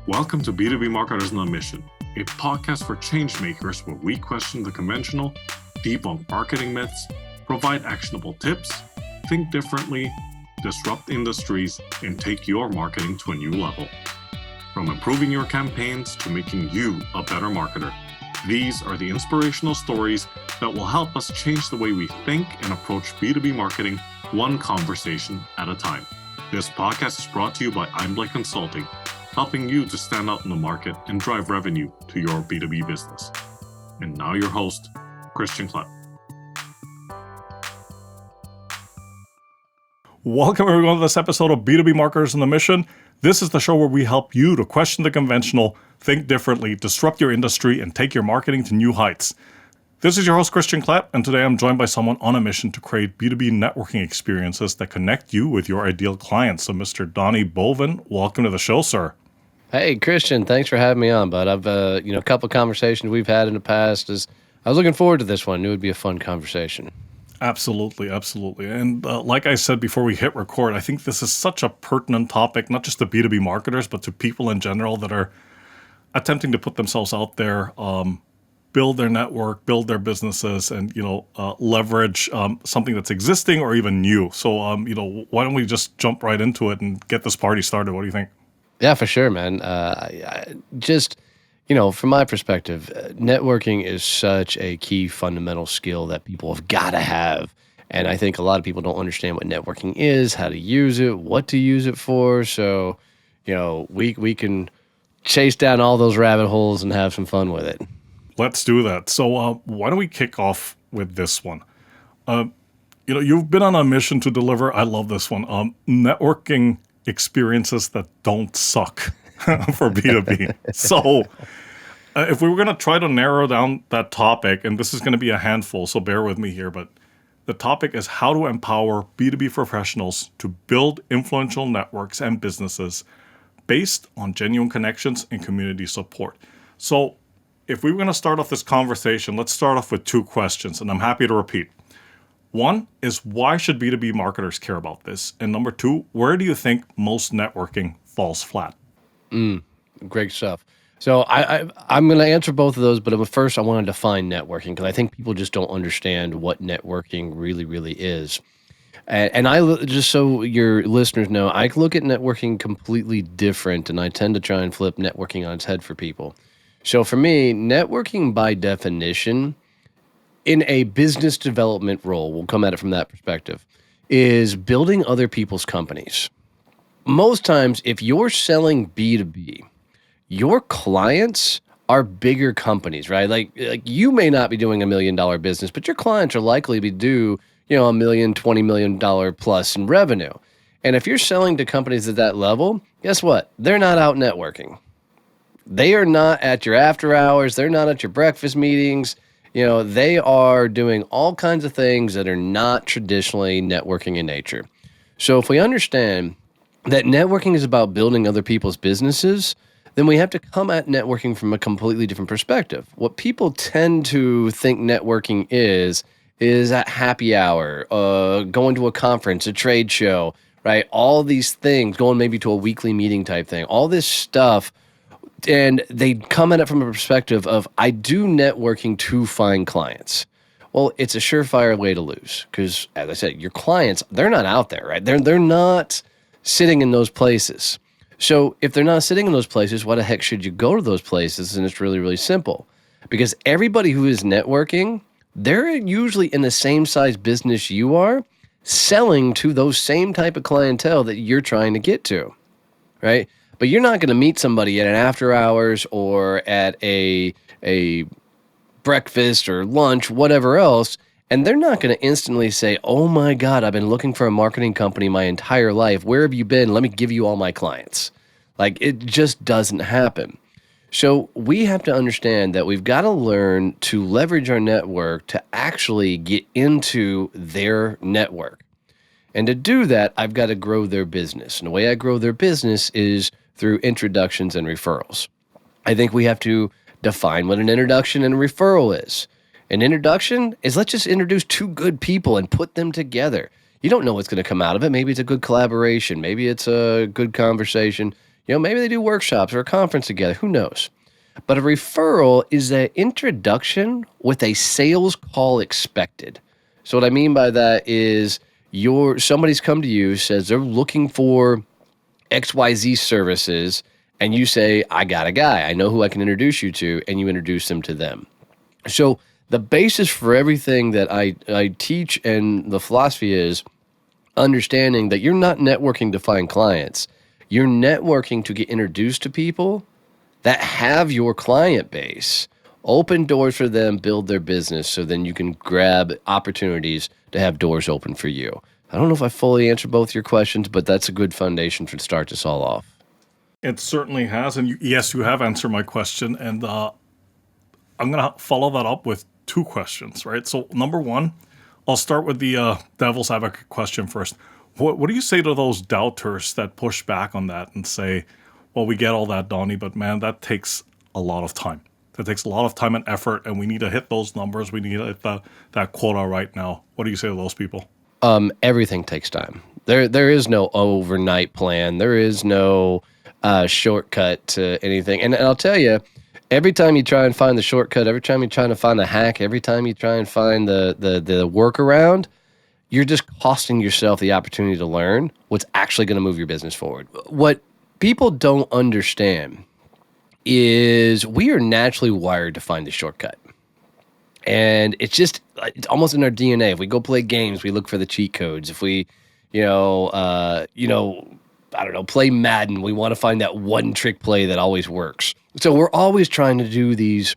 Welcome to B2B Marketers on a Mission, a podcast for change makers where we question the conventional, debunk marketing myths, provide actionable tips, think differently, disrupt industries, and take your marketing to a new level. From improving your campaigns to making you a better marketer, these are the inspirational stories that will help us change the way we think and approach B2B marketing one conversation at a time. This podcast is brought to you by Blake Consulting, helping you to stand out in the market and drive revenue to your B2B business. And now your host, Christian Klepp. Welcome everyone to this episode of B2B Marketers on the Mission. This is the show where we help you to question the conventional, think differently, disrupt your industry, and take your marketing to new heights. This is your host, Christian Klepp, and today I'm joined by someone on a mission to create B2B networking experiences that connect you with your ideal clients. So Mr. Donnie Boivin, welcome to the show, sir. Hey, Christian, thanks for having me on, bud. I've, a couple of conversations we've had in the past. I was looking forward to this one. I knew it would be a fun conversation. Absolutely. And like I said before we hit record, I think this is such a pertinent topic, not just to B2B marketers, but to people in general that are attempting to put themselves out there, build their network, build their businesses, and, leverage something that's existing or even new. So, why don't we just jump right into it and get this party started? What do you think? Yeah, for sure, man. From my perspective, networking is such a key fundamental skill that people have got to have. And I think a lot of people don't understand what networking is, how to use it, what to use it for. So, we can chase down all those rabbit holes and have some fun with it. Let's do that. So why don't we kick off with this one? You've been on a mission to deliver, I love this one, networking experiences that don't suck for B2B. So if we were going to try to narrow down that topic, and this is going to be a handful, so bear with me here, but the topic is how to empower B2B professionals to build influential networks and businesses based on genuine connections and community support. So if we were going to start off this conversation, let's start off with two questions, and I'm happy to repeat. One is, why should B2B marketers care about this? And number two, where do you think most networking falls flat? Great stuff. So I'm going to answer both of those, but first I want to define networking because I think people just don't understand what networking really, really is. And just so your listeners know, I look at networking completely different, and I tend to try and flip networking on its head for people. So for me, networking by definition, in a business development role, we'll come at it from that perspective, is building other people's companies. Most times, if you're selling B2B, your clients are bigger companies, right? Like you may not be doing $1 million business, but your clients are likely to do, $1 million, $20 million plus in revenue. And if you're selling to companies at that level, guess what? They're not out networking. They are not at your after hours. They're not at your breakfast meetings. They are doing all kinds of things that are not traditionally networking in nature. So if we understand that networking is about building other people's businesses, then we have to come at networking from a completely different perspective. What people tend to think networking is at happy hour, going to a conference, a trade show, right? All these things, going maybe to a weekly meeting type thing, all this stuff. And they come at it from a perspective of, I do networking to find clients. Well, it's a surefire way to lose because, as I said, your clients, they're not out there, right? They're not sitting in those places. So if they're not sitting in those places, why the heck should you go to those places? And it's really, really simple. Because everybody who is networking, they're usually in the same size business you are, selling to those same type of clientele that you're trying to get to, right? But you're not going to meet somebody at an after hours or at a breakfast or lunch, whatever else, and they're not going to instantly say, oh my God, I've been looking for a marketing company my entire life. Where have you been? Let me give you all my clients. Like, it just doesn't happen. So we have to understand that we've got to learn to leverage our network to actually get into their network. And to do that, I've got to grow their business. And the way I grow their business is through introductions and referrals. I think we have to define what an introduction and a referral is. An introduction is, let's just introduce two good people and put them together. You don't know what's going to come out of it. Maybe it's a good collaboration. Maybe it's a good conversation. Maybe they do workshops or a conference together. Who knows? But a referral is an introduction with a sales call expected. So what I mean by that is somebody's come to you, says they're looking for XYZ services, and you say, I got a guy. I know who I can introduce you to, and you introduce them to them. So the basis for everything that I teach and the philosophy is understanding that you're not networking to find clients. You're networking to get introduced to people that have your client base, open doors for them, build their business, so then you can grab opportunities to have doors open for you. I don't know if I fully answered both your questions, but that's a good foundation to start this all off. It certainly has. And yes, you have answered my question. And I'm going to follow that up with two questions, right? So number one, I'll start with the devil's advocate question first. What do you say to those doubters that push back on that and say, well, we get all that, Donnie, but man, that takes a lot of time. That takes a lot of time and effort, and we need to hit those numbers. We need to hit that quota right now. What do you say to those people? Everything takes time. There is no overnight plan. There is no shortcut to anything. And I'll tell you, every time you try and find the shortcut, every time you try to find the hack, every time you try and find the workaround, you're just costing yourself the opportunity to learn what's actually going to move your business forward. What people don't understand is we are naturally wired to find the shortcut. And it's almost in our DNA. If we go play games, we look for the cheat codes. If we, I don't know, play Madden, we want to find that one trick play that always works. So we're always trying to do these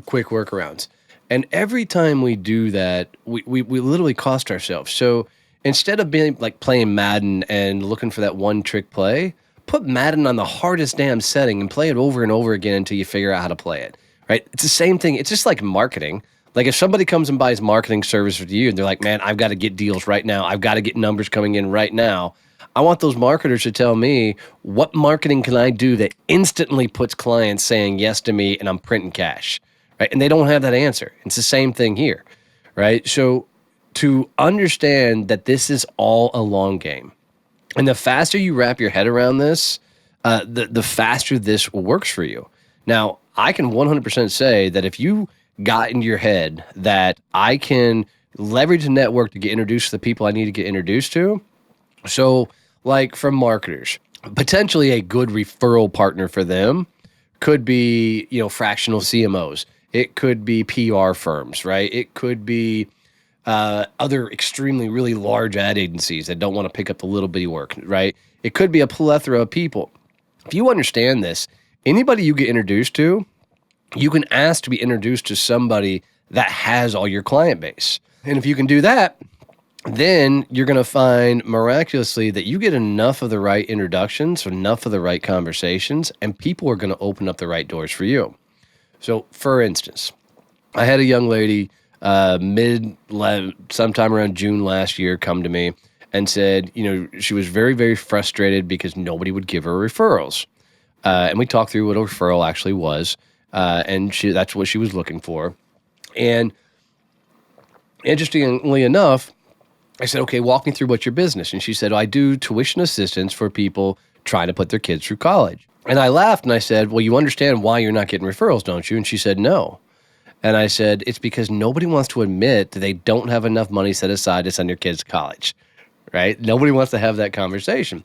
quick workarounds. And every time we do that, we literally cost ourselves. So instead of being like playing Madden and looking for that one trick play, put Madden on the hardest damn setting and play it over and over again until you figure out how to play it, right? It's the same thing. It's just like marketing. Like if somebody comes and buys marketing service with you and they're like, man, I've got to get deals right now. I've got to get numbers coming in right now. I want those marketers to tell me, what marketing can I do that instantly puts clients saying yes to me and I'm printing cash, right? And they don't have that answer. It's the same thing here, right? So to understand that this is all a long game, and the faster you wrap your head around this, the faster this works for you. Now, I can 100% say that if you got into your head that I can leverage a network to get introduced to the people I need to get introduced to, so like from marketers, potentially a good referral partner for them could be, fractional CMOs. It could be PR firms, right? It could be other extremely really large ad agencies that don't want to pick up the little bitty work, right? It could be a plethora of people. If you understand this, anybody you get introduced to, you can ask to be introduced to somebody that has all your client base. And if you can do that, then you're going to find miraculously that you get enough of the right introductions, enough of the right conversations, and people are going to open up the right doors for you. So for instance, I had a young lady sometime around June last year come to me and said, she was very, very frustrated because nobody would give her referrals. And we talked through what a referral actually was. And that's what she was looking for. And interestingly enough, I said, okay, walk me through what's your business. And she said, I do tuition assistance for people trying to put their kids through college. And I laughed and I said, well, you understand why you're not getting referrals, don't you? And she said, no. And I said, it's because nobody wants to admit that they don't have enough money set aside to send their kids to college, right? Nobody wants to have that conversation.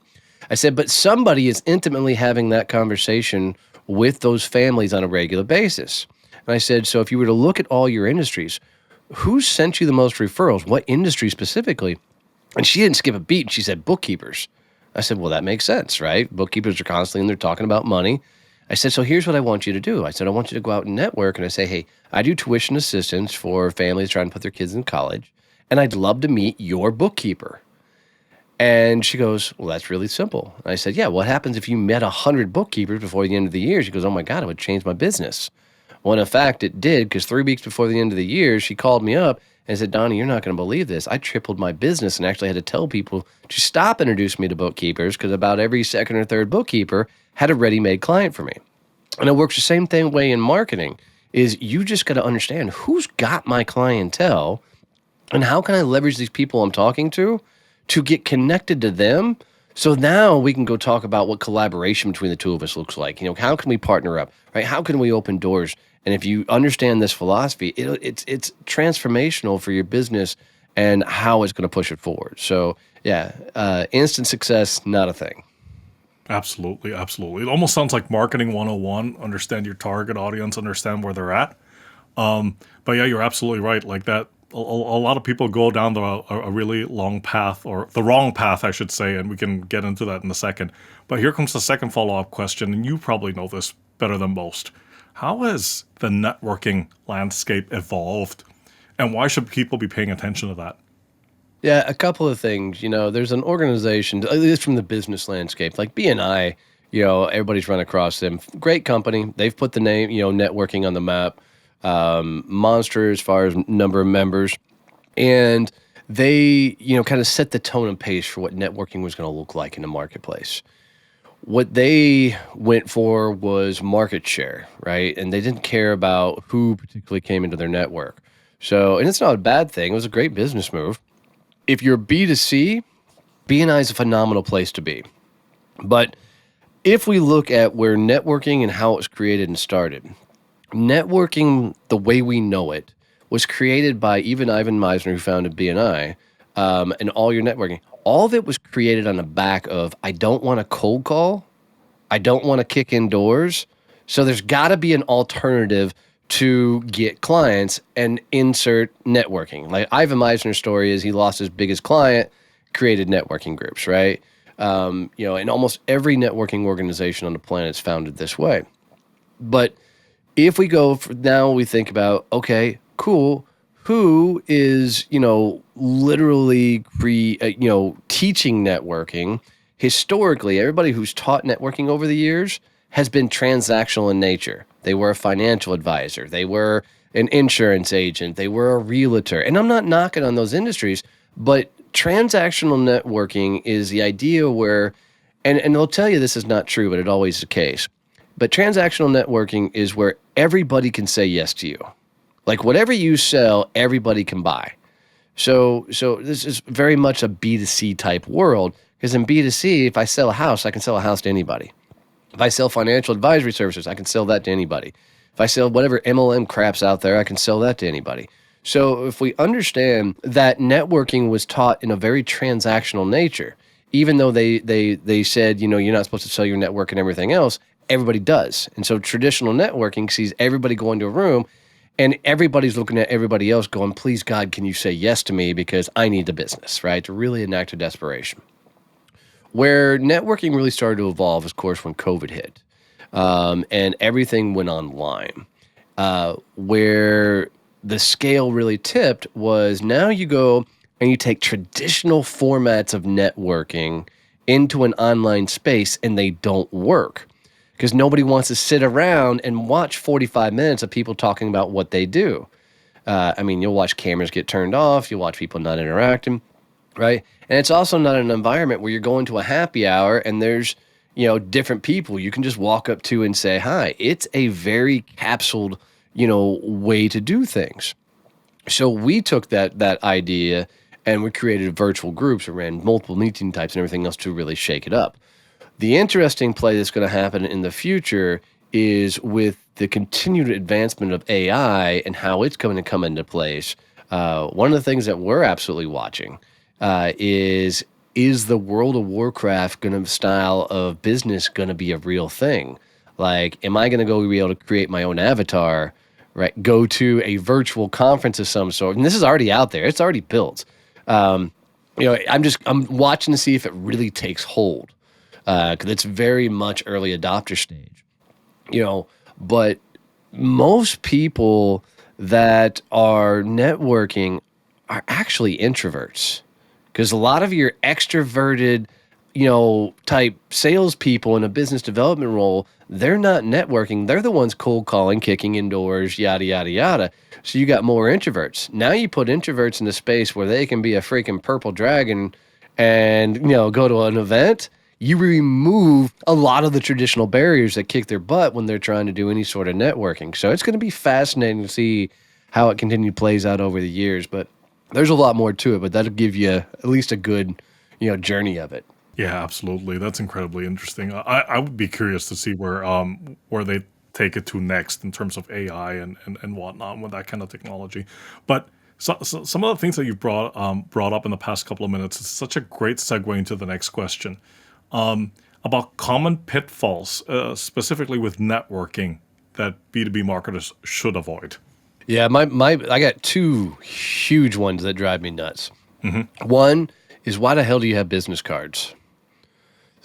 I said, but somebody is intimately having that conversation with those families on a regular basis. And I said, so if you were to look at all your industries, who sent you the most referrals? What industry specifically? And she didn't skip a beat. She said, bookkeepers. I said, well, that makes sense, right? Bookkeepers are constantly in there talking about money. I said, so here's what I want you to do. I said, I want you to go out and network. And I say, hey, I do tuition assistance for families trying to put their kids in college, and I'd love to meet your bookkeeper. And she goes, well, that's really simple. And I said, yeah, what happens if you met 100 bookkeepers before the end of the year? She goes, oh my God, it would change my business. Well, in fact, it did, because 3 weeks before the end of the year, she called me up and said, Donnie, you're not going to believe this. I tripled my business and actually had to tell people to stop introducing me to bookkeepers because about every second or third bookkeeper had a ready-made client for me. And it works the same way in marketing, is you just got to understand who's got my clientele and how can I leverage these people I'm talking to get connected to them So now we can go talk about what collaboration between the two of us looks like. How can we partner up, right? How can we open doors? And if you understand this philosophy, it's transformational for your business and how it's going to push it forward. So yeah, instant success, not a thing. Absolutely, absolutely. It almost sounds like marketing 101. Understand your target audience, understand where they're at. But yeah, you're absolutely right. Like that, a lot of people go down a really long path, or the wrong path, I should say, and we can get into that in a second. But here comes the second follow-up question, and you probably know this better than most. How has the networking landscape evolved, and why should people be paying attention to that? Yeah, a couple of things. There's an organization, at least from the business landscape, like BNI. Everybody's run across them. Great company. They've put the name, networking on the map. Monster as far as number of members, and they, kind of set the tone and pace for what networking was going to look like in the marketplace. What they went for was market share, right? And they didn't care about who particularly came into their network. So, and it's not a bad thing. It was a great business move. If you're B2C, BNI is a phenomenal place to be. But if we look at where networking and how it was created and started, networking, the way we know it, was created by even Ivan Meisner, who founded BNI, and all your networking. All of it was created on the back of, I don't want to cold call, I don't want to kick in doors, so there's got to be an alternative to get clients and insert networking. Like Ivan Meisner's story is he lost his biggest client, created networking groups, right? And almost every networking organization on the planet is founded this way. But if we go now, we think about, okay, cool. Who is, literally teaching networking? Historically, everybody who's taught networking over the years has been transactional in nature. They were a financial advisor. They were an insurance agent. They were a realtor. And I'm not knocking on those industries, but transactional networking is the idea where, and they'll tell you this is not true, but it always is the case. But transactional networking is where everybody can say yes to you. Like whatever you sell, everybody can buy. So this is very much a B2C type world, because in B2C, if I sell a house, I can sell a house to anybody. If I sell financial advisory services, I can sell that to anybody. If I sell whatever MLM crap's out there, I can sell that to anybody. So if we understand that networking was taught in a very transactional nature, even though they said, you're not supposed to sell your network and everything else, everybody does. And so traditional networking sees everybody go into a room and everybody's looking at everybody else going, please, God, can you say yes to me because I need the business, right? To really an act of desperation. Where networking really started to evolve, of course, when COVID hit and everything went online. Where the scale really tipped was now you go and you take traditional formats of networking into an online space and they don't work because nobody wants to sit around and watch 45 minutes of people talking about what they do. You'll watch cameras get turned off. You'll watch people not interacting, right? And it's also not an environment where you're going to a happy hour and there's, different people you can just walk up to and say hi. It's a very capsuled, way to do things. So we took that idea and we created virtual groups and ran multiple meeting types and everything else to really shake it up. The interesting play that's going to happen in the future is with the continued advancement of AI and how it's going to come into place. One of the things that we're absolutely watching is the World of Warcraft style of business going to be a real thing? Like, am I going to go be able to create my own avatar, right? Go to a virtual conference of some sort, and this is already out there. It's already built. I'm watching to see if it really takes hold. Because it's very much early adopter stage, but most people that are networking are actually introverts because a lot of your extroverted, type salespeople in a business development role, they're not networking. They're the ones cold calling, kicking indoors, yada, yada, yada. So you got more introverts. Now you put introverts in a space where they can be a freaking purple dragon and, go to an event. You remove a lot of the traditional barriers that kick their butt when they're trying to do any sort of networking. So it's going to be fascinating to see how it plays out over the years. But there's a lot more to it, but that'll give you at least a good, journey of it. Yeah, absolutely. That's incredibly interesting. I would be curious to see where they take it to next in terms of AI and whatnot with that kind of technology. But some of the things that you brought up in the past couple of minutes is such a great segue into the next question about common pitfalls, specifically with networking that B2B marketers should avoid. Yeah, my I got two huge ones that drive me nuts. One is, why the hell do you have business cards?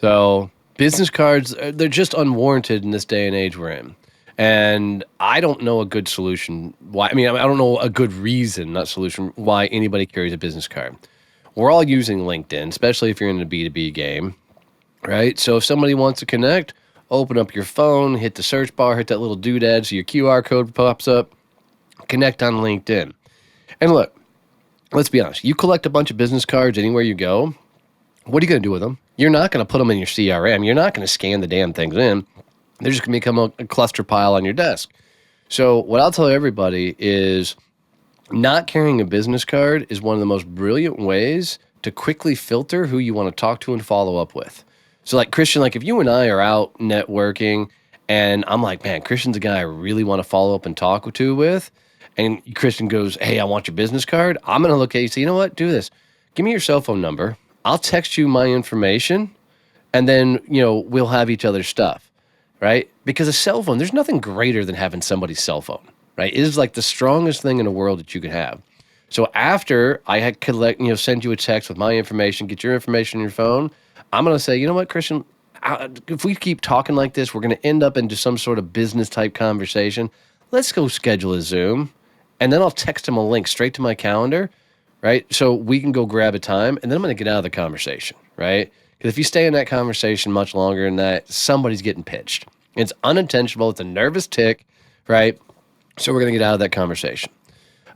So business cards, they're just unwarranted in this day and age we're in. And I don't know a good solution why. I mean, I don't know a good reason, not solution, why anybody carries a business card. We're all using LinkedIn, especially if you're in the B2B game, right? So if somebody wants to connect, open up your phone, hit the search bar, hit that little doodad so your QR code pops up, connect on LinkedIn. And look, let's be honest. You collect a bunch of business cards anywhere you go. What are you going to do with them? You're not going to put them in your CRM. You're not going to scan the damn things in. They're just going to become a cluster pile on your desk. So what I'll tell everybody is, not carrying a business card is one of the most brilliant ways to quickly filter who you want to talk to and follow up with. So like Christian, like if you and I are out networking and I'm like, man, Christian's a guy I really want to follow up and talk to with. And Christian goes, hey, I want your business card. I'm going to look at you and say, you know what? Do this. Give me your cell phone number. I'll text you my information. And then, we'll have each other's stuff, right? Because a cell phone, there's nothing greater than having somebody's cell phone, right? It is like the strongest thing in the world that you could have. So after I had send you a text with my information, get your information on your phone, I'm going to say, you know what, Christian, if we keep talking like this, we're going to end up into some sort of business type conversation. Let's go schedule a Zoom. And then I'll text him a link straight to my calendar, right? So we can go grab a time, and then I'm going to get out of the conversation, right? Because if you stay in that conversation much longer than that, somebody's getting pitched. It's unintentional. It's a nervous tick, right? So we're going to get out of that conversation.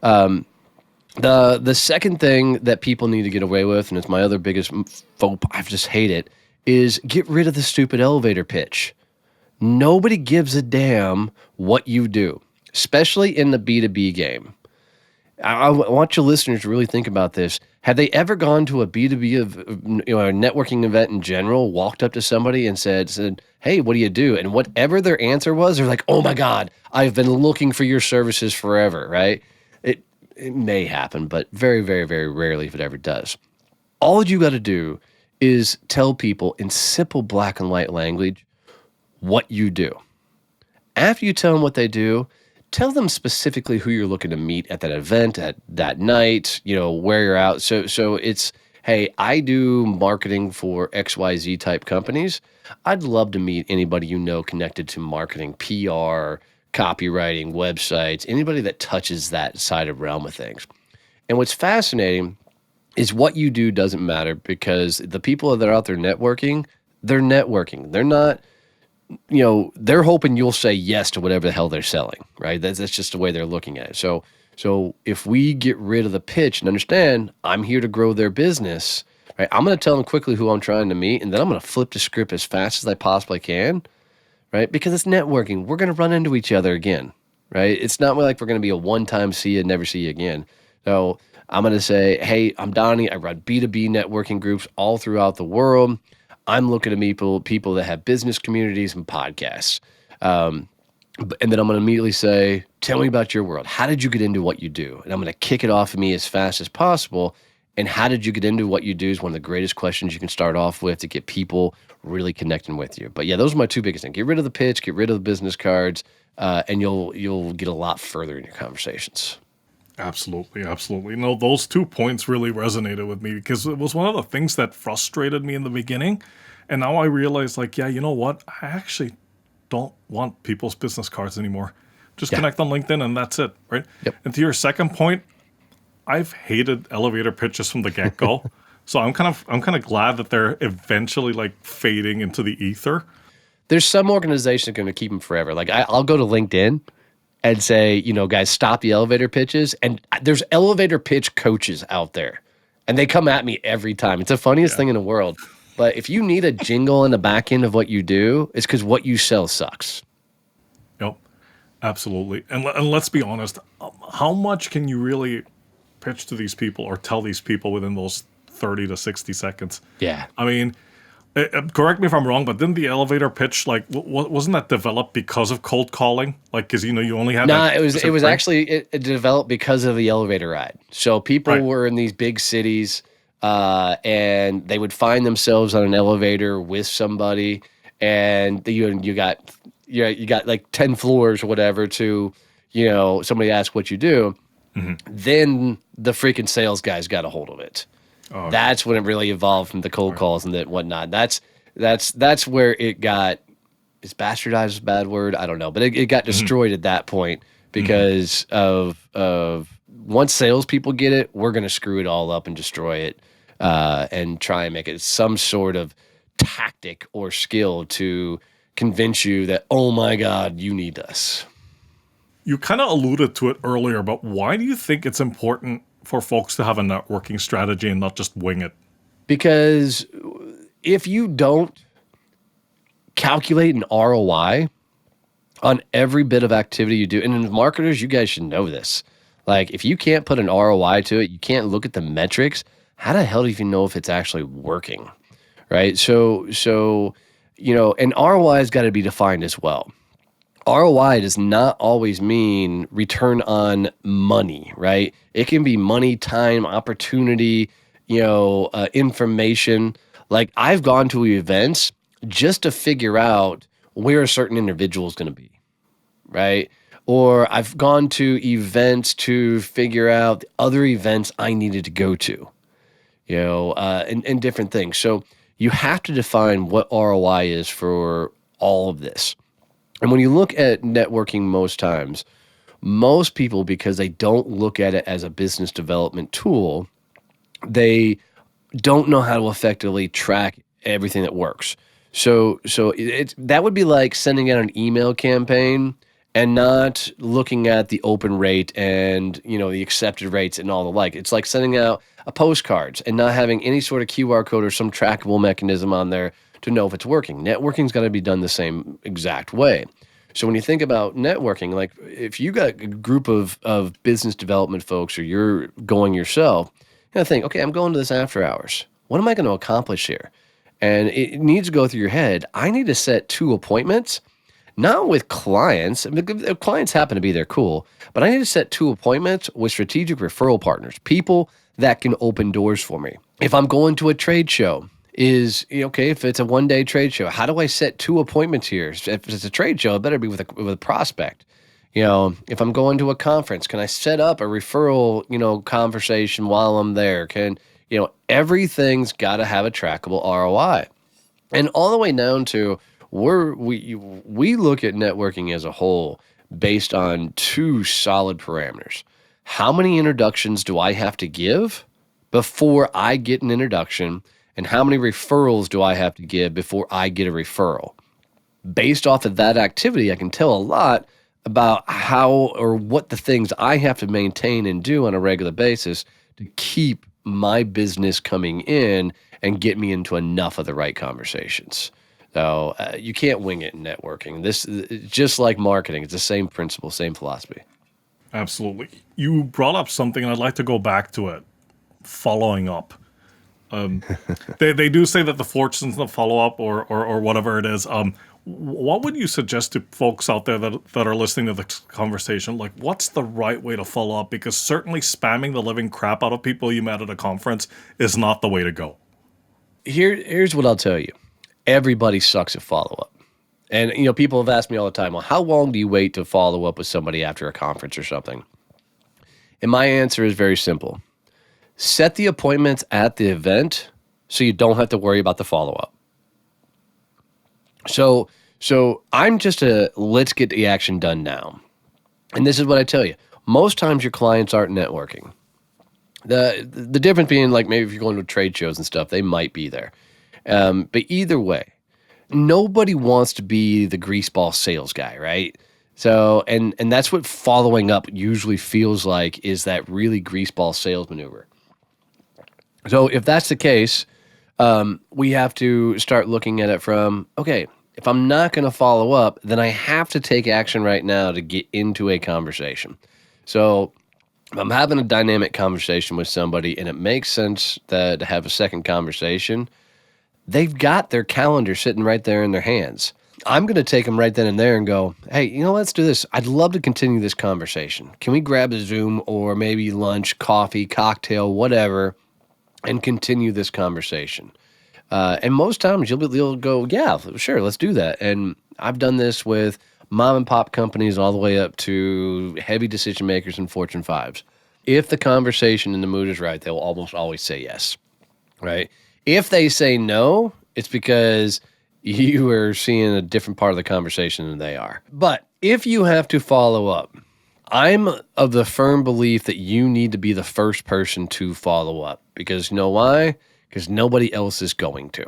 The second thing that people need to get away with, and it's my other biggest faux pas, I just hate it, is get rid of the stupid elevator pitch. Nobody gives a damn what you do, especially in the B2B game. I want your listeners to really think about this. Have they ever gone to a B2B a networking event in general, walked up to somebody and said, hey, what do you do? And whatever their answer was, they're like, oh my God, I've been looking for your services forever, right? It may happen, but very, very, very rarely if it ever does. All you got to do is tell people in simple black and white language what you do. After you tell them what they do, tell them specifically who you're looking to meet at that event, at that night, where you're out. So it's, hey, I do marketing for XYZ type companies. I'd love to meet anybody connected to marketing, PR, copywriting, websites, anybody that touches that side of realm of things. And what's fascinating is what you do doesn't matter, because the people that are out there networking, they're networking. They're not, they're hoping you'll say yes to whatever the hell they're selling, right? That's just the way they're looking at it. So if we get rid of the pitch and understand I'm here to grow their business, right? I'm going to tell them quickly who I'm trying to meet, and then I'm going to flip the script as fast as I possibly can, right? Because it's networking. We're going to run into each other again, right? It's not like we're going to be a one-time see you, never see you again. So I'm going to say, hey, I'm Donnie. I run B2B networking groups all throughout the world. I'm looking to meet people that have business communities and podcasts. And then I'm going to immediately say, tell me about your world. How did you get into what you do? And I'm going to kick it off of me as fast as possible. And how did you get into what you do is one of the greatest questions you can start off with to get people really connecting with you. But yeah, those are my two biggest things. Get rid of the pitch, get rid of the business cards, and you'll get a lot further in your conversations. Absolutely, absolutely. No, those 2 points really resonated with me because it was one of the things that frustrated me in the beginning. And now I realize, yeah, you know what? I actually don't want people's business cards anymore. Just connect on LinkedIn and that's it, right? Yep. And to your second point, I've hated elevator pitches from the get-go. So I'm kind of glad that they're eventually fading into the ether. There's some organizations going to keep them forever. I'll go to LinkedIn and say, guys, stop the elevator pitches. And there's elevator pitch coaches out there, and they come at me every time. It's the funniest thing in the world. But if you need a jingle in the back end of what you do, it's because what you sell sucks. Yep, absolutely. And let's be honest, how much can you really pitch to these people or tell these people within those 30 to 60 seconds? Yeah. I mean, Correct me if I'm wrong, but didn't the elevator pitch wasn't that developed because of cold calling? Like, because you only had Nah, that it was specific frame? actually it developed because of the elevator ride. So people Right. were in these big cities, and they would find themselves on an elevator with somebody, and you got you got like 10 floors or whatever to, somebody asked what you do. Then the freaking sales guys got a hold of it. Oh, okay. That's when it really evolved from the cold calls and that whatnot. That's where it got. Is bastardized a bad word? I don't know, but it got destroyed at that point because of once salespeople get it, we're gonna screw it all up and destroy it, and try and make it some sort of tactic or skill to convince you that, oh my God, you need us. You kind of alluded to it earlier, but why do you think it's important for folks to have a networking strategy and not just wing it? Because if you don't calculate an ROI on every bit of activity you do, and as marketers, you guys should know this. Like, if you can't put an ROI to it, you can't look at the metrics. How the hell do you know if it's actually working, right? So and ROI has got to be defined as well. ROI does not always mean return on money, right? It can be money, time, opportunity, information. Like, I've gone to events just to figure out where a certain individual is going to be, right? Or I've gone to events to figure out the other events I needed to go to, and different things. So you have to define what ROI is for all of this. And when you look at networking most times, most people, because they don't look at it as a business development tool, they don't know how to effectively track everything that works. So that would be like sending out an email campaign and not looking at the open rate and, the accepted rates and all the like. It's like sending out a postcards and not having any sort of QR code or some trackable mechanism on there to know if it's working. Networking's got to be done the same exact way. So when you think about networking, like if you got a group of business development folks or you're going yourself, you got to think, okay, I'm going to this after hours. What am I going to accomplish here? And it needs to go through your head. I need to set 2 appointments, not with clients. I mean, if clients happen to be there, cool. But I need to set 2 appointments with strategic referral partners, people that can open doors for me. If I'm going to a trade show, if it's a one-day trade show, how do I set 2 appointments here? If it's a trade show, it better be with a prospect. If I'm going to a conference, can I set up a referral, conversation while I'm there? Everything's got to have a trackable ROI. And all the way down to we look at networking as a whole based on 2 solid parameters. How many introductions do I have to give before I get an introduction? And how many referrals do I have to give before I get a referral? Based off of that activity, I can tell a lot about how or what the things I have to maintain and do on a regular basis to keep my business coming in and get me into enough of the right conversations. So you can't wing it in networking. This just like marketing. It's the same principle, same philosophy. Absolutely. You brought up something, and I'd like to go back to it. Following up. They do say that the fortune's the follow-up or whatever it is. What would you suggest to folks out there that are listening to this conversation? Like, what's the right way to follow up? Because certainly spamming the living crap out of people you met at a conference is not the way to go. Here's what I'll tell you. Everybody sucks at follow-up. And, people have asked me all the time, well, how long do you wait to follow up with somebody after a conference or something? And my answer is very simple. Set the appointments at the event so you don't have to worry about the follow-up. So I'm just let's get the action done now. And this is what I tell you. Most times your clients aren't networking. The difference being, like, maybe if you're going to trade shows and stuff, they might be there. But either way, nobody wants to be the greaseball sales guy, right? So, and that's what following up usually feels like, is that really greaseball sales maneuver. So if that's the case, we have to start looking at it from, okay, if I'm not going to follow up, then I have to take action right now to get into a conversation. So if I'm having a dynamic conversation with somebody and it makes sense to have a second conversation, they've got their calendar sitting right there in their hands. I'm going to take them right then and there and go, hey, let's do this. I'd love to continue this conversation. Can we grab a Zoom or maybe lunch, coffee, cocktail, whatever, and continue this conversation? And most times you'll go, yeah, sure, let's do that. And I've done this with mom and pop companies all the way up to heavy decision makers and Fortune 5s. If the conversation and the mood is right, they'll almost always say yes, right? If they say no, it's because you are seeing a different part of the conversation than they are. But if you have to follow up, I'm of the firm belief that you need to be the first person to follow up. Because you know why? Because nobody else is going to.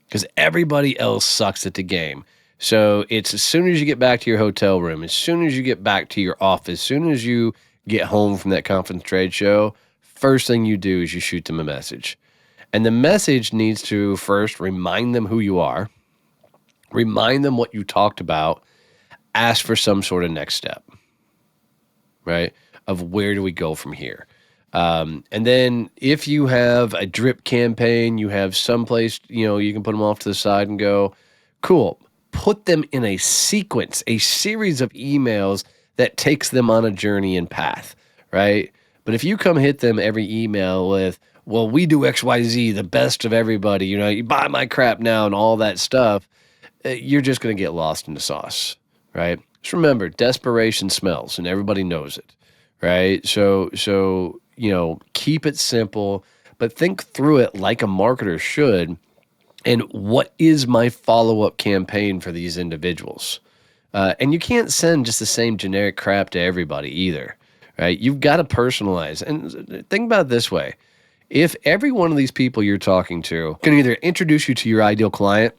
Because everybody else sucks at the game. So it's as soon as you get back to your hotel room, as soon as you get back to your office, as soon as you get home from that conference trade show, first thing you do is you shoot them a message. And the message needs to first remind them who you are, remind them what you talked about, ask for some sort of next step, right? Of where do we go from here? And then if you have a drip campaign, you have someplace, you can put them off to the side and go, cool. Put them in a sequence, a series of emails that takes them on a journey and path, right? But if you come hit them every email with, well, we do XYZ, the best of everybody, you buy my crap now and all that stuff, you're just going to get lost in the sauce, right? Just remember, desperation smells and everybody knows it, right? So keep it simple, but think through it like a marketer should. And what is my follow-up campaign for these individuals? And you can't send just the same generic crap to everybody either, right? You've got to personalize. And think about it this way. If every one of these people you're talking to can either introduce you to your ideal client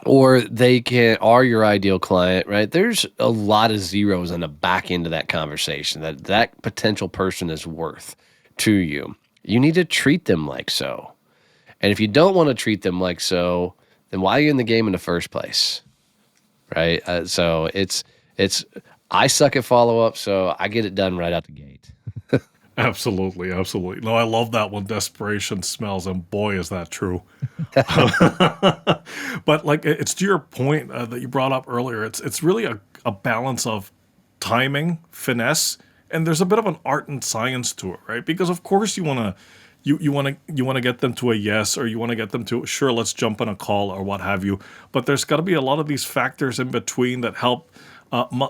or they are your ideal client, right? There's a lot of zeros on the back end of that conversation that potential person is worth to you. You need to treat them like so. And if you don't want to treat them like so, then why are you in the game in the first place, right? So I suck at follow-up, so I get it done right out the gate. Absolutely. No, I love that one. Desperation smells, and boy, is that true. But it's to your point that you brought up earlier. It's really a balance of timing, finesse, and there's a bit of an art and science to it, right? Because of course you want to. You want to get them to a yes, or you want to get them to, sure, let's jump on a call or what have you. But there's got to be a lot of these factors in between that help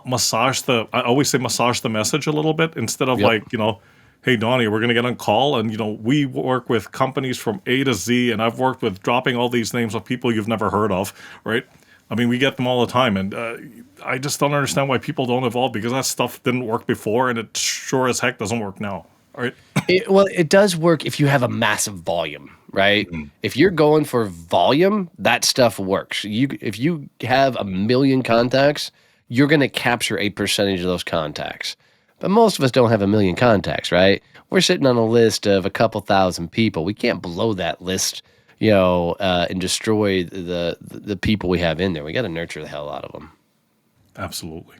massage the message a little bit instead of hey, Donnie, we're going to get on call. And, we work with companies from A to Z, and I've worked with dropping all these names of people you've never heard of, right? I mean, we get them all the time. And I just don't understand why people don't evolve, because that stuff didn't work before, and it sure as heck doesn't work now. Right. It does work if you have a massive volume, right? Mm-hmm. If you're going for volume, that stuff works. If you have 1 million contacts, you're going to capture a percentage of those contacts. But most of us don't have 1 million contacts, right? We're sitting on a list of a couple thousand people. We can't blow that list, and destroy the people we have in there. We got to nurture the hell out of them. Absolutely.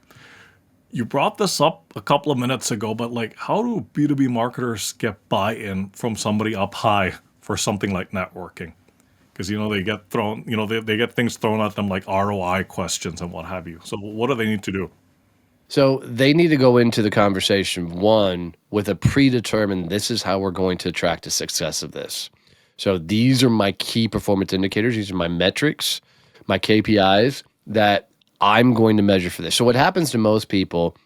You brought this up a couple of minutes ago, but how do B2B marketers get buy-in from somebody up high for something like networking? Because, they get thrown, they get things thrown at them like ROI questions and what have you. So what do they need to do? So they need to go into the conversation, one, with a predetermined, this is how we're going to track the success of this. So these are my key performance indicators. These are my metrics, my KPIs that I'm going to measure for this. So what happens to most people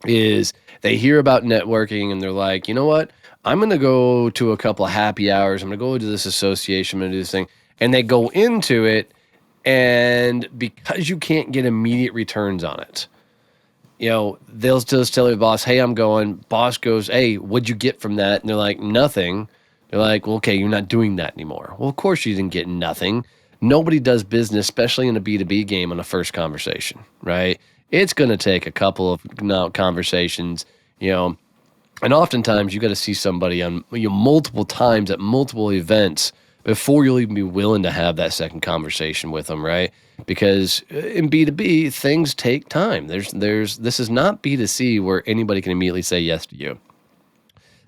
is they hear about networking and they're like, you know what? I'm going to go to a couple of happy hours. I'm going to go to this association. I'm going to do this thing. And they go into it, and because you can't get immediate returns on it, they'll just tell their boss, hey, I'm going. Boss goes, hey, what'd you get from that? And they're like, nothing. They're like, well, okay, you're not doing that anymore. Well, of course you didn't get nothing. Nobody does business, especially in a B2B game, on a first conversation, right? It's going to take a couple of conversations, and oftentimes you got to see somebody on multiple times at multiple events before you'll even be willing to have that second conversation with them, right? Because in B2B, things take time. This is not B2C where anybody can immediately say yes to you.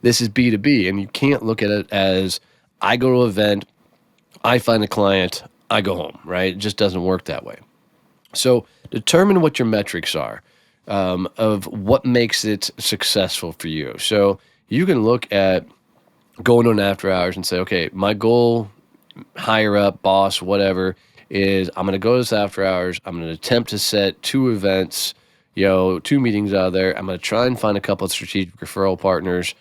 This is B2B, and you can't look at it as I go to an event, I find a client, I go home, right? It just doesn't work that way. So determine what your metrics are of what makes it successful for you. So you can look at going on after hours and say, okay, my goal, higher up, boss, whatever, is I'm going to go to this after hours. I'm going to attempt to set 2 events, 2 meetings out of there. I'm going to try and find a couple of strategic referral partners.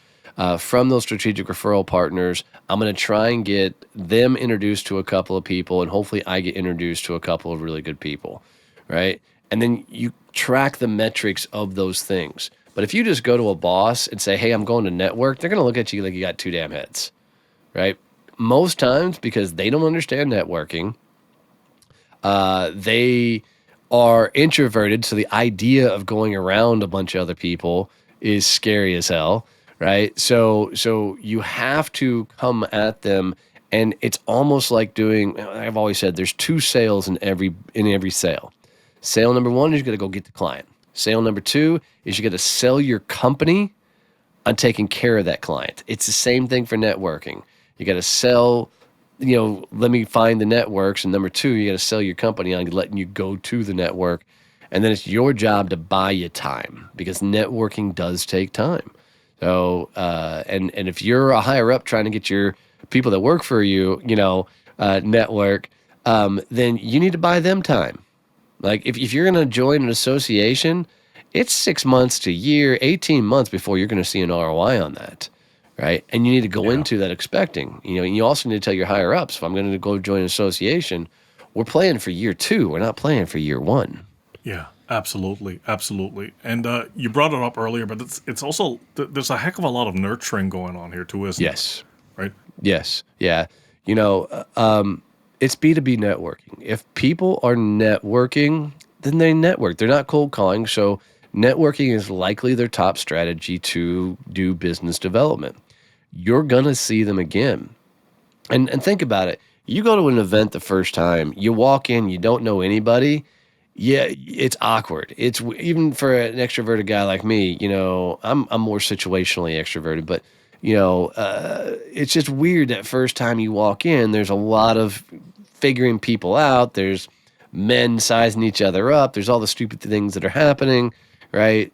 From those strategic referral partners, I'm going to try and get them introduced to a couple of people, and hopefully I get introduced to a couple of really good people, right? And then you track the metrics of those things. But if you just go to a boss and say, hey, I'm going to network, they're going to look at you like you got 2 damn heads, right? Most times, because they don't understand networking, they are introverted, so the idea of going around a bunch of other people is scary as hell, right? So you have to come at them, and it's almost like doing. I've always said there's 2 sales in every sale. Sale number 1 is you got to go get the client. Sale number 2 is you got to sell your company on taking care of that client. It's the same thing for networking. You got to sell, let me find the networks. And number 2, you got to sell your company on letting you go to the network. And then it's your job to buy you time, because networking does take time. So, and if you're a higher up trying to get your people that work for you, network, then you need to buy them time. Like if you're going to join an association, it's 6 months to a year, 18 months before you're going to see an ROI on that. Right. And you need to go into that expecting, and you also need to tell your higher ups, if I'm going to go join an association, we're playing for year 2. We're not playing for year 1. Yeah, absolutely. Absolutely. And you brought it up earlier, but it's also, there's a heck of a lot of nurturing going on here too, isn't Yes. it? Right? Yes. Yeah. It's B2B networking. If people are networking, then they network. They're not cold calling. So networking is likely their top strategy to do business development. You're going to see them again. And think about it. You go to an event the first time, you walk in, you don't know anybody. Yeah, it's awkward. It's even for an extroverted guy like me, I'm more situationally extroverted, but it's just weird that first time you walk in, there's a lot of figuring people out. There's men sizing each other up. There's all the stupid things that are happening, right?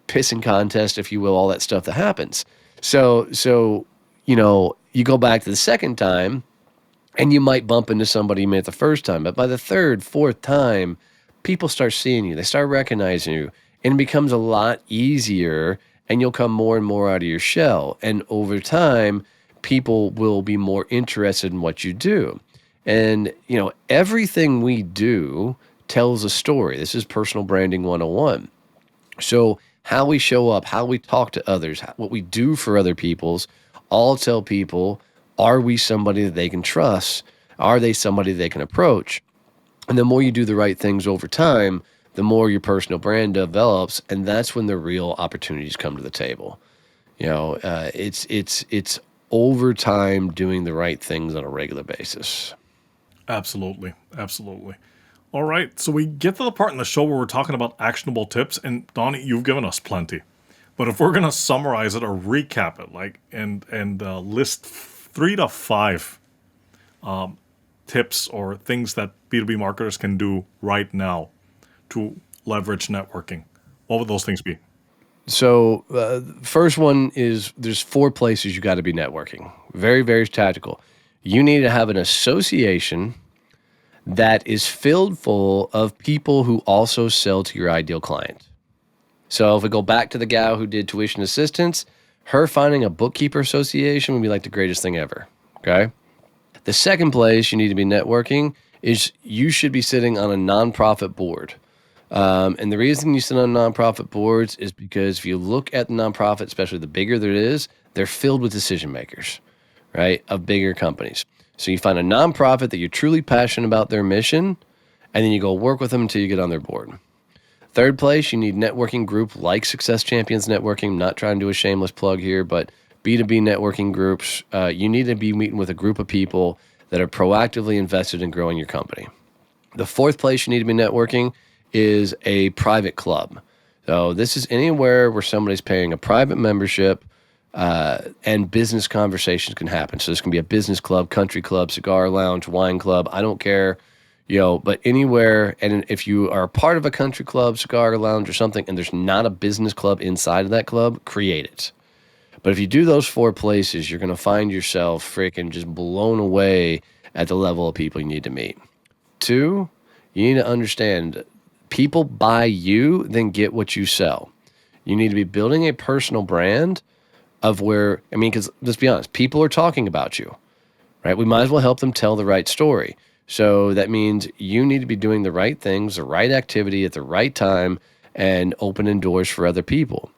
Pissing contest, if you will, all that stuff that happens. So you go back to the second time and you might bump into somebody you met the first time. But by the third, fourth time, people start seeing you. They start recognizing you. And it becomes a lot easier, and you'll come more and more out of your shell. And over time, people will be more interested in what you do. And, everything we do tells a story. This is personal branding 101. So how we show up, how we talk to others, what we do for other people's, all tell people, are we somebody that they can trust? Are they somebody they can approach? And the more you do the right things over time, the more your personal brand develops, and that's when the real opportunities come to the table. It's over time doing the right things on a regular basis. Absolutely. Absolutely. All right. So we get to the part in the show where we're talking about actionable tips, and Donnie, you've given us plenty. But if we're going to summarize it or recap it, and list 3 to 5 tips or things that B2B marketers can do right now to leverage networking, what would those things be? So first one is there's 4 places you got to be networking. Very, very tactical. You need to have an association that is filled full of people who also sell to your ideal client. So if we go back to the gal who did tuition assistance, her finding a bookkeeper association would be like the greatest thing ever. Okay. The second place you need to be networking is you should be sitting on a nonprofit board. And the reason you sit on nonprofit boards is because if you look at the nonprofit, especially the bigger there is, they're filled with decision makers, right, of bigger companies. So you find a nonprofit that you're truly passionate about their mission, and then you go work with them until you get on their board. Third place, you need networking group like Success Champions Networking. I'm not trying to do a shameless plug here, but B2B networking groups, you need to be meeting with a group of people that are proactively invested in growing your company. The fourth place you need to be networking is a private club. So this is anywhere where somebody's paying a private membership and business conversations can happen. So this can be a business club, country club, cigar lounge, wine club. I don't care, but anywhere. And if you are a part of a country club, cigar lounge, or something, and there's not a business club inside of that club, create it. But if you do those 4 places, you're going to find yourself freaking just blown away at the level of people you need to meet. 2, you need to understand people buy you, then get what you sell. You need to be building a personal brand of because let's be honest, people are talking about you, right? We might as well help them tell the right story. So that means you need to be doing the right things, the right activity at the right time, and opening doors for other people.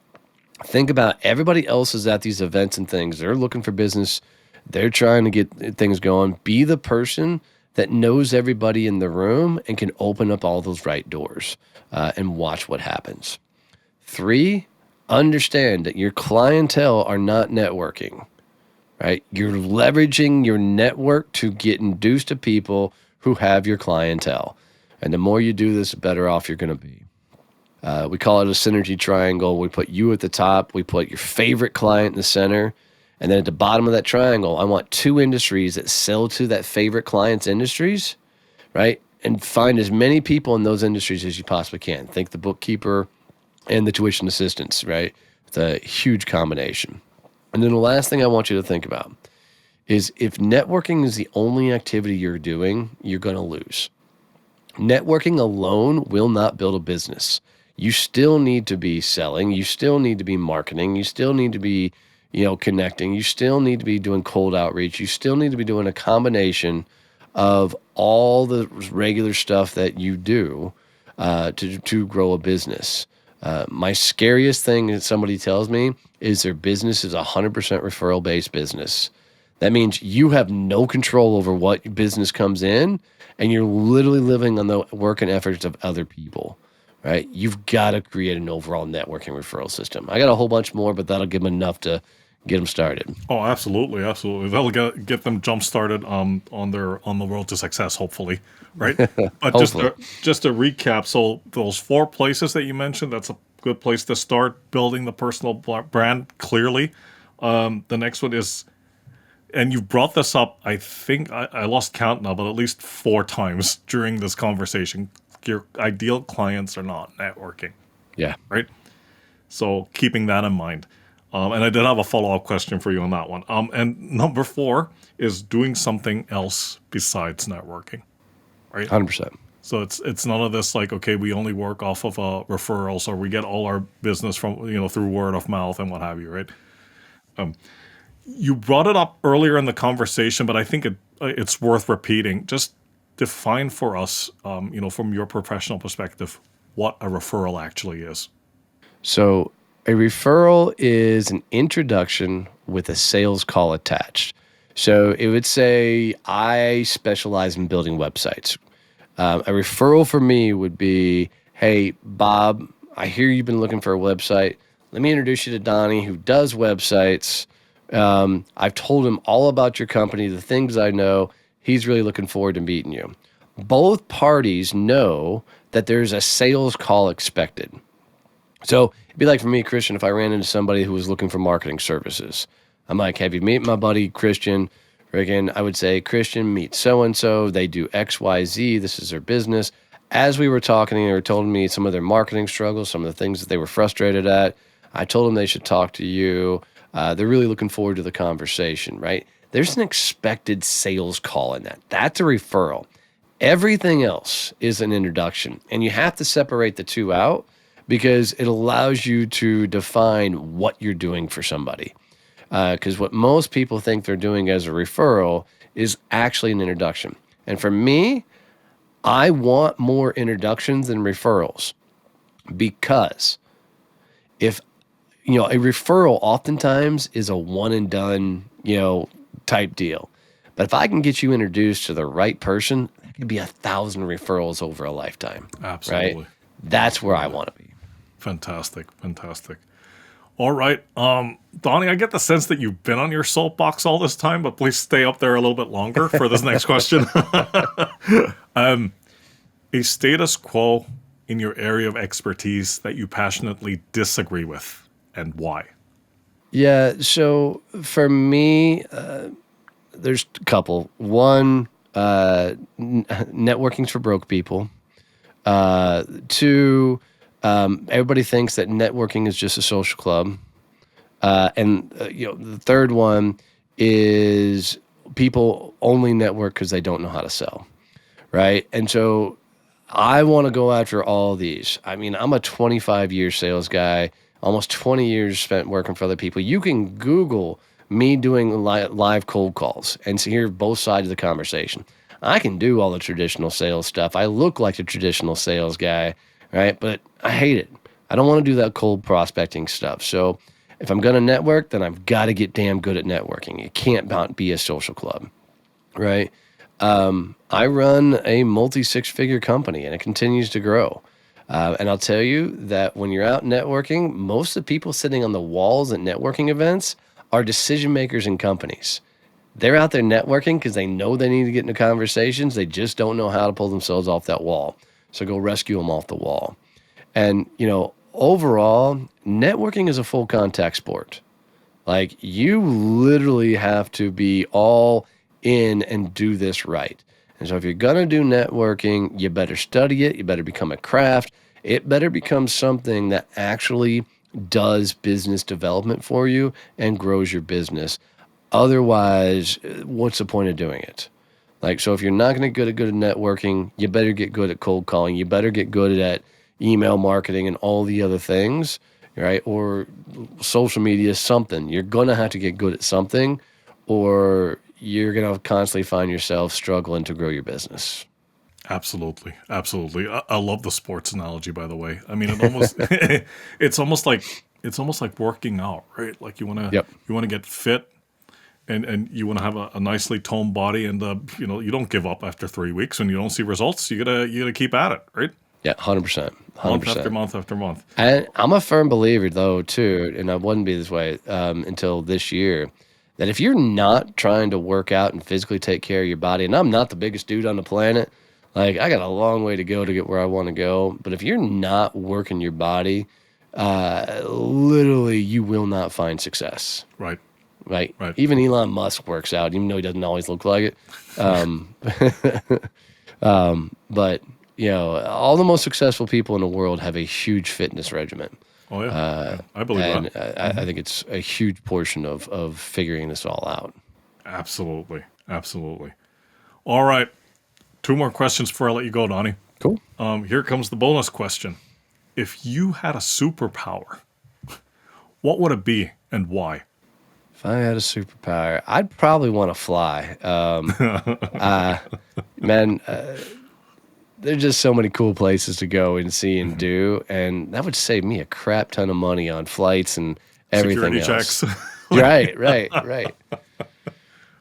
Think about everybody else is at these events and things. They're looking for business. They're trying to get things going. Be the person that knows everybody in the room and can open up all those right doors and watch what happens. 3, understand that your clientele are not networking, right? You're leveraging your network to get induced to people who have your clientele. And the more you do this, the better off you're going to be. We call it a synergy triangle. We put you at the top. We put your favorite client in the center. And then at the bottom of that triangle, I want 2 industries that sell to that favorite client's industries, right? And find as many people in those industries as you possibly can. Think the bookkeeper and the tuition assistants, right? It's a huge combination. And then the last thing I want you to think about is if networking is the only activity you're doing, you're going to lose. Networking alone will not build a business. You still need to be selling. You still need to be marketing. You still need to be, connecting. You still need to be doing cold outreach. You still need to be doing a combination of all the regular stuff that you do to grow a business. My scariest thing that somebody tells me is their business is 100% referral-based business. That means you have no control over what business comes in, and you're literally living on the work and efforts of other people, right? You've got to create an overall networking referral system. I got a whole bunch more, but that'll give them enough to get them started. Oh, absolutely, absolutely. That'll get them jump started on the road to success, hopefully, right? But just to recap, so those 4 places that you mentioned, that's a good place to start building the personal brand clearly. The next one is, and you've brought this up, I think I lost count now, but at least 4 times during this conversation. Your ideal clients are not networking. Yeah. Right? So keeping that in mind. And I did have a follow-up question for you on that one. And number 4 is doing something else besides networking, right? 100%. So it's none of this like, okay, we only work off of referrals, or we get all our business from through word of mouth and what have you, right? You brought it up earlier in the conversation, but I think it's worth repeating. Just define for us, from your professional perspective, what a referral actually is. So a referral is an introduction with a sales call attached. So it would say, I specialize in building websites. A referral for me would be, hey, Bob, I hear you've been looking for a website. Let me introduce you to Donnie, who does websites. I've told him all about your company, the things I know. He's really looking forward to meeting you. Both parties know that there's a sales call expected. So it'd be like for me, Christian, if I ran into somebody who was looking for marketing services. I'm like, have you met my buddy Christian? Again, I would say, Christian, meet so-and-so. They do X, Y, Z. This is their business. As we were talking, they were telling me some of their marketing struggles, some of the things that they were frustrated at. I told them they should talk to you. They're really looking forward to the conversation, right? There's an expected sales call in that. That's a referral. Everything else is an introduction. And you have to separate the 2 out because it allows you to define what you're doing for somebody. Because what most people think they're doing as a referral is actually an introduction. And for me, I want more introductions than referrals, because if, a referral oftentimes is a one and done, type deal. But if I can get you introduced to the right person, that could be 1,000 referrals over a lifetime. Absolutely. Right? That's where I want to be. Fantastic. All right. Donnie, I get the sense that you've been on your soapbox all this time, but please stay up there a little bit longer for this next question. A status quo in your area of expertise that you passionately disagree with, and why? Yeah. So for me, there's a couple. One, networking's for broke people. Two, everybody thinks that networking is just a social club. The third one is people only network because they don't know how to sell, right? And so I want to go after all these. I mean, I'm a 25-year sales guy, almost 20 years spent working for other people. You can Google me doing live cold calls and hear both sides of the conversation. I can do all the traditional sales stuff. I look like a traditional sales guy, right? But I hate it. I don't want to do that cold prospecting stuff. So if I'm going to network, then I've got to get damn good at networking. It can't not be a social club, right? I run a multi-six-figure company, and it continues to grow. And I'll tell you that when you're out networking, most of the people sitting on the walls at networking events are decision makers in companies. They're out there networking because they know they need to get into conversations. They just don't know how to pull themselves off that wall. So go rescue them off the wall. And, overall, networking is a full contact sport. Like, you literally have to be all in and do this right. And so if you're going to do networking, you better study it. You better become a craft. It better become something that actually does business development for you and grows your business. Otherwise, what's the point of doing it? Like, so if you're not going to get good at networking, you better get good at cold calling. You better get good at email marketing and all the other things, right? Or social media, something. You're going to have to get good at something, or you're going to constantly find yourself struggling to grow your business. Absolutely, absolutely. I love the sports analogy, by the way. I mean, it almost it's almost like working out, right? Like Yep. you want to get fit, and you want to have a nicely toned body, and you don't give up after 3 weeks when you don't see results. You gotta keep at it, right? Yeah, 100%. Month 100%. after month after month. And I'm a firm believer, though, too, and I wouldn't be this way until this year, that if you're not trying to work out and physically take care of your body, and I'm not the biggest dude on the planet, like, I got a long way to go to get where I want to go, but if you're not working your body, literally, you will not find success. Right. Right. Right. Even Elon Musk works out, even though he doesn't always look like it. But all the most successful people in the world have a huge fitness regimen. Oh yeah, I believe And that. I think it's a huge portion of figuring this all out. Absolutely, absolutely. All right, 2 more questions before I let you go, Donnie. Cool. Here comes the bonus question: if you had a superpower, what would it be and why? If I had a superpower, I'd probably want to fly. Man, there's just so many cool places to go and see and do, and that would save me a crap ton of money on flights and everything Security else. checks. Right.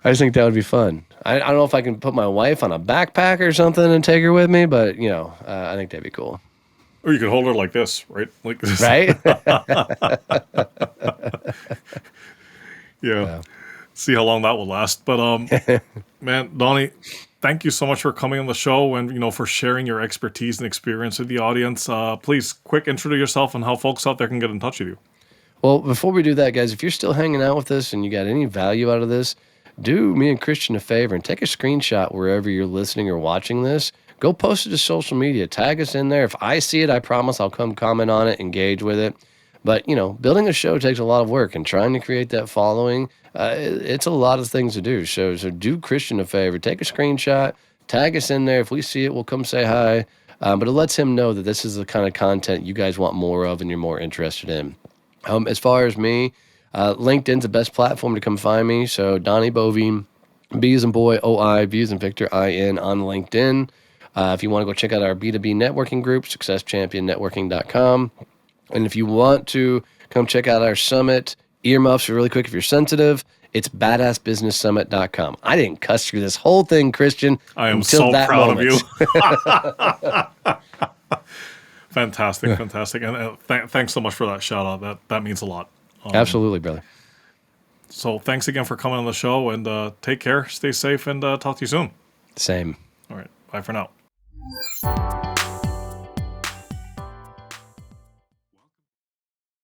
I just think that would be fun. I don't know if I can put my wife on a backpack or something and take her with me, but I think that'd be cool. Or you could hold her like this, right? Like this. Right? Yeah. See how long that will last. But man, Donnie, thank you so much for coming on the show and for sharing your expertise and experience with the audience. Please, quick intro to yourself and how folks out there can get in touch with you. Well, before we do that, guys, if you're still hanging out with us and you got any value out of this, do me and Christian a favor and take a screenshot wherever you're listening or watching this. Go post it to social media. Tag us in there. If I see it, I promise I'll come comment on it, engage with it. But, building a show takes a lot of work, and trying to create that following, it's a lot of things to do. So do Christian a favor. Take a screenshot, tag us in there. If we see it, we'll come say hi. But it lets him know that this is the kind of content you guys want more of and you're more interested in. As far as me, LinkedIn's the best platform to come find me. So Donnie Boivin, B as in boy, O-I, V as in Victor, I-N on LinkedIn. If you want to go check out our B2B networking group, successchampionnetworking.com. And if you want to come check out our summit, earmuffs really quick if you're sensitive, it's badassbusinesssummit.com. I didn't cuss through this whole thing, Christian. I am until so that proud moment. of you. Fantastic. And thanks so much for that shout out. That means a lot. Absolutely, brother. So thanks again for coming on the show, and take care, stay safe, and talk to you soon. Same. All right. Bye for now.